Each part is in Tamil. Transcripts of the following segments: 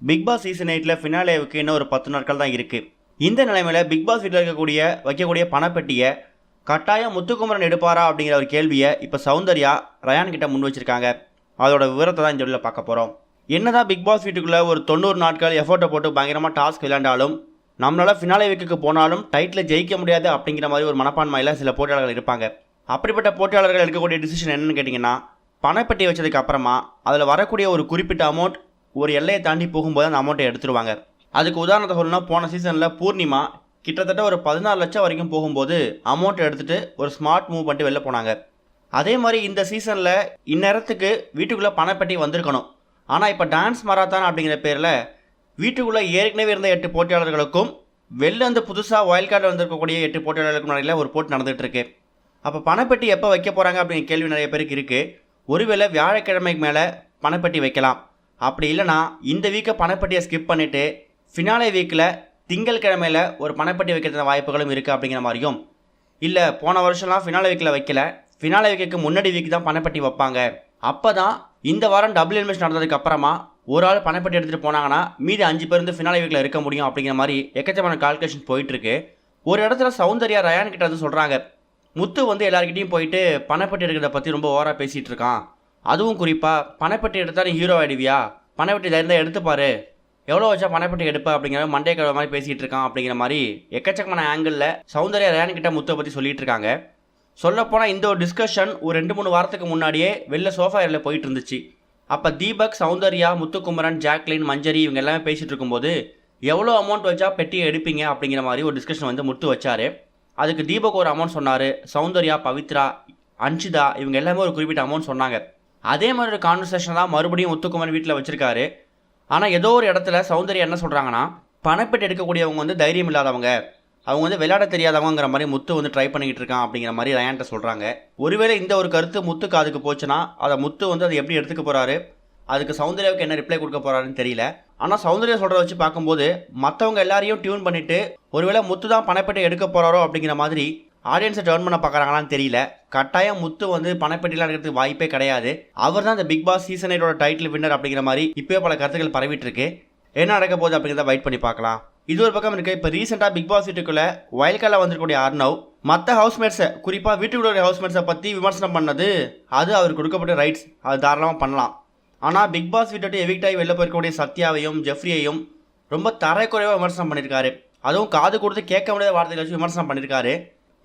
பிக் பாஸ் சீசன் 8 ஃபினாலேவுக்கு இன்னும் ஒரு 10 நாட்கள் தான் இருக்குது. இந்த நிலைமையில் பிக் பாஸ் வீட்டில் வைக்கக்கூடிய பணப்பெட்டியை கட்டாயம் முத்துக்குமரன் எடுப்பாரா அப்படிங்கிற ஒரு கேள்வியை இப்போ சௌந்தர்யா ரயான் கிட்ட முன் வச்சிருக்காங்க. அதோட விவரத்தை தான் இந்த வீடியோவில் பார்க்க போகிறோம். என்னதான் பிக் பாஸ் வீட்டுக்குள்ளே ஒரு 90 நாட்கள் எஃபோர்ட்டை போட்டு பயங்கரமாக டாஸ்க் விளையாண்டாலும் நம்மளால் ஃபினாலே வீக்குக்கு போனாலும் டைட்டில் ஜெயிக்க முடியாது அப்படிங்கிற மாதிரி ஒரு மனப்பான்மையில் சில போட்டியாளர்கள் இருப்பாங்க. அப்படிப்பட்ட போட்டியாளர்கள் எடுக்கக்கூடிய டிசிஷன் என்னன்னு கேட்டிங்கன்னா, பணப்பெட்டி வச்சதுக்கு அப்புறமா அதில் வரக்கூடிய ஒரு குறிப்பிட்ட அமௌண்ட் ஒரு எல்லையை தாண்டி போகும்போது அந்த அமௌண்ட்டை எடுத்துருவாங்க. அதுக்கு உதாரணத்தை சொல்லணும்னா, போன சீசனில் பூர்ணிமா கிட்டத்தட்ட ஒரு 14 லட்சம் வரைக்கும் போகும்போது அமௌண்ட்டை எடுத்துகிட்டு ஒரு ஸ்மார்ட் மூவ் பண்ணிட்டு வெளில போனாங்க. அதே மாதிரி இந்த சீசனில் இந்நேரத்துக்கு வீட்டுக்குள்ளே பணப்பெட்டி வந்திருக்கணும். ஆனால் இப்போ டான்ஸ் மராத்தான் அப்படிங்கிற பேரில் வீட்டுக்குள்ளே ஏற்கனவே இருந்த 8 போட்டியாளர்களுக்கும் வெளில வந்து புதுசாக வைல்ட் கார்டில் வந்திருக்கக்கூடிய 8 போட்டியாளர்களுக்கும் நிறைய ஒரு போட்டி நடந்துகிட்ருக்கு. அப்போ பணப்பெட்டி எப்போ வைக்க போகிறாங்க அப்படிங்கிற கேள்வி நிறைய பேருக்கு இருக்குது. ஒருவேளை வியாழக்கிழமைக்கு மேலே பணப்பெட்டி வைக்கலாம். அப்படி இல்லைனா இந்த வீக்கை பணப்பெட்டியை ஸ்கிப் பண்ணிவிட்டு ஃபினாலே வீக்கில் திங்கட்கிழமையில் ஒரு பணப்பெட்டி வைக்கிறதுன வாய்ப்புகளும் இருக்குது அப்படிங்கிற மாதிரியும், இல்லை போன வருஷம்லாம் ஃபினாலே வீக்கில் வைக்கல, ஃபினாலே வீக்குக்கு முன்னாடி வீக் தான் பணப்பெட்டி வைப்பாங்க, அப்போ தான் இந்த வாரம் டபுள் எலிமினேஷன் நடந்ததுக்கு அப்புறமா ஒரு ஆள் பணப்பெட்டி எடுத்துகிட்டு போனாங்கன்னா மீதி 5 பேர் வந்து ஃபினாலே வீக்கில் இருக்க முடியும் அப்படிங்கிற மாதிரி எக்கச்சக்கமான கால்குலேஷன் போயிட்டுருக்கு. ஒரு இடத்துல சௌந்தர்யா ரயான் கிட்ட வந்து சொல்கிறாங்க, முத்து வந்து எல்லாருக்கிட்டையும் போயிட்டு பணப்பெட்டி எடுக்கிறத பற்றி ரொம்ப ஓவராக பேசிகிட்டு இருக்கான், அதுவும் குறிப்பாக பணப்பெட்டி எடுத்தால் நீ ஹீரோ ஆகிடுவியா, பணப்பெட்டி இருந்தால் எடுத்துப்பாரு, எவ்வளோ வச்சா பணப்பெட்டி எடுப்பா அப்படிங்கிற மண்டே கழுவ மாதிரி பேசிகிட்டு இருக்கான் அப்படிங்கிற மாதிரி எக்கச்சக்கமான ஆங்கிளில் சௌந்தர்யா ரயான் கிட்ட முத்தை பற்றி சொல்லிட்டு இருக்காங்க. சொல்லப்போனால் இந்த ஒரு டிஸ்கஷன் ஒரு 2-3 வாரத்துக்கு முன்னாடியே வெளில சோஃபா ஏரில் போயிட்டு இருந்துச்சு. அப்போ தீபக், சௌந்தர்யா, முத்துக்குமரன், ஜாக்லின், மஞ்சரி இவங்க எல்லாமே பேசிகிட்டு இருக்கும்போது எவ்வளோ அமௌண்ட் வச்சா பெட்டியை எடுப்பீங்க அப்படிங்கிற மாதிரி ஒரு டிஸ்கஷன் வந்து முத்து வச்சார். அதுக்கு தீபக் ஒரு அமௌண்ட் சொன்னார், சௌந்தர்யா, பவித்ரா, அன்ஷிதா இவங்க எல்லாமே ஒரு குறிப்பிட்ட அமௌண்ட் சொன்னாங்க. அதே மாதிரி ஒரு கான்வர்சேஷன் தான் மறுபடியும் முத்துக்குமரன் வீட்டில் வச்சுருக்காரு. ஆனால் ஏதோ ஒரு இடத்துல சௌந்தர்யா என்ன சொல்கிறாங்கன்னா, பணப்பெட்டி எடுக்கக்கூடியவங்க வந்து தைரியம் இல்லாதவங்க, அவங்க வந்து விளையாட தெரியாதவங்கிற மாதிரி முத்து வந்து ட்ரை பண்ணிக்கிட்டு இருக்கான் அப்படிங்கிற மாதிரி ரயான்ட்ட சொல்கிறாங்க. ஒருவேளை இந்த ஒரு கருத்து முத்துக்கு அதுக்கு போச்சுன்னா அதை முத்து வந்து அதை எப்படி எடுத்துக்க போகிறாரு, அதுக்கு சௌந்தர்யாவுக்கு என்ன ரிப்ளை கொடுக்க போகிறாருன்னு தெரியல. ஆனால் சௌந்தர்யா சொல்கிறத வச்சு பார்க்கும்போது மற்றவங்க எல்லாரையும் டியூன் பண்ணிவிட்டு ஒருவேளை முத்து தான் பணப்பெட்டி எடுக்க போகிறாரோ அப்படிங்கிற மாதிரி ஆடியன்ஸை டர்ன் பண்ண பார்க்குறாங்களான்னு தெரியல. கட்டாயம் முத்து வந்து பணப்பெட்டிலாம் எடுக்கிறதுக்கு வாய்ப்பே கிடையாது. அவர் தான் இந்த Bigg Boss season 8 title winner அப்படிங்கிற மாதிரி இப்போயே பல கருத்துக்கள் பரவிட்டு இருக்கு. என்ன நடக்க போகுது அப்படிங்கிறத வெயிட் பண்ணி பார்க்கலாம். இது ஒரு பக்கம் இருக்குது. இப்போ ரீசெண்டாக பிக் பாஸ் வீட்டுக்குள்ளே வைல்ட் கார்டில் வந்திருக்கக்கூடிய அர்ணவ் மற்ற ஹவுஸ்மேட்ஸை, குறிப்பாக வீட்டுக்குள்ள ஹவுஸ்மேட்ஸை பற்றி விமர்சனம் பண்ணது அது அவருக்கு கொடுக்கப்பட்ட ரைட்ஸ், அது தாராளமாக பண்ணலாம். ஆனால் பிக் பாஸ் வீட்டை எவிக்ட் ஆகி வெளில போயிருக்கக்கூடிய சத்யாவையும் ஜெஃப்ரியையும் ரொம்ப தரைக்குறைவாக விமர்சனம் பண்ணியிருக்காரு. அதுவும் காது கொடுத்து கேட்க முடியாத வார்த்தைகளை வச்சு விமர்சனம் பண்ணியிருக்காரு.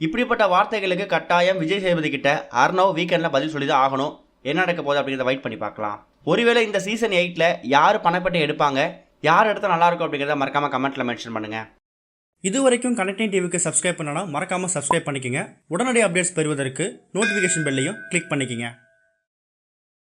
இப்படிப்பட்ட வார்த்தைகளுக்கு கட்டாயம் விஜய் சேதுபதி கிட்ட அர்ணவ் வீக்கெண்டில் பதில் சொல்லி தான் ஆகணும். என்ன நடக்க போகுது அப்படிங்கிறத வெயிட் பண்ணி பார்க்கலாம். ஒருவேளை இந்த சீசன் 8 யார் பணப்பெட்டி எடுப்பாங்க, யார் எடுத்தால் நல்லாயிருக்கும் அப்படிங்கிறத மறக்காமல் கமெண்ட்டில் மென்ஷன் பண்ணுங்கள். இது வரைக்கும் கனெக்டிங் டிவிக்கு சப்ஸ்கிரைப் பண்ணனா மறக்காமல் சப்ஸ்கிரைப் பண்ணிக்கங்க. உடனடி அப்டேட்ஸ் பெறுவதற்கு நோட்டிஃபிகேஷன் பெல்லையும் கிளிக் பண்ணிக்கங்க.